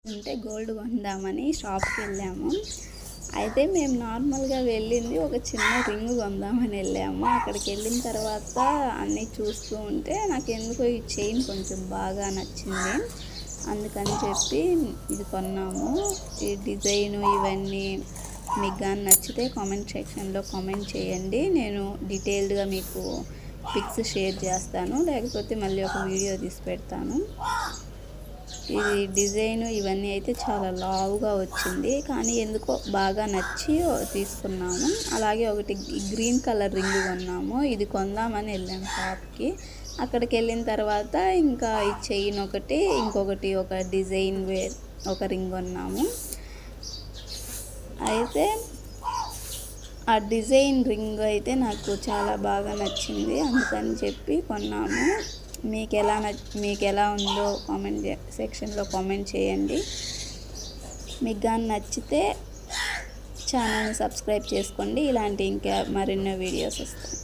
ఉంటే గోల్డ్ కొందామని షాప్కి వెళ్ళాము. అయితే మేము నార్మల్గా వెళ్ళింది ఒక చిన్న రింగ్ కొందామని వెళ్ళాము. అక్కడికి వెళ్ళిన తర్వాత అన్నీ చూస్తూ ఉంటే నాకెందుకో ఈ చైన్ కొంచెం బాగా నచ్చింది. అందుకని చెప్పి ఇది కొన్నాము. ఈ డిజైను ఇవన్నీ మీకు కానీ నచ్చితే కామెంట్ సెక్షన్లో కామెంట్ చేయండి. నేను డీటెయిల్డ్గా మీకు పిక్స్ షేర్ చేస్తాను, లేకపోతే మళ్ళీ ఒక వీడియో తీసి పెడతాను. ఇది డిజైను ఇవన్నీ అయితే చాలా లావుగా వచ్చింది, కానీ ఎందుకో బాగా నచ్చి తీసుకున్నాము. అలాగే ఒకటి గ్రీన్ కలర్ రింగ్ కొన్నాము. ఇది కొందామని వెళ్ళాము షాప్కి. అక్కడికి వెళ్ళిన తర్వాత ఇంకా ఈ చైన్ ఒకటి, ఇంకొకటి ఒక డిజైన్ వేర్ ఒక రింగ్ కొన్నాము. అయితే ఆ డిజైన్ రింగ్ అయితే నాకు చాలా బాగా నచ్చింది, అందుకని చెప్పి కొన్నాము. మీకు ఎలా ఉందో కామెంట్ సెక్షన్లో కామెంట్ చేయండి. మీకు కానీ నచ్చితే ఛానల్ని సబ్స్క్రైబ్ చేసుకోండి. ఇలాంటి ఇంకా మరెన్నో వీడియోస్ వస్తాయి.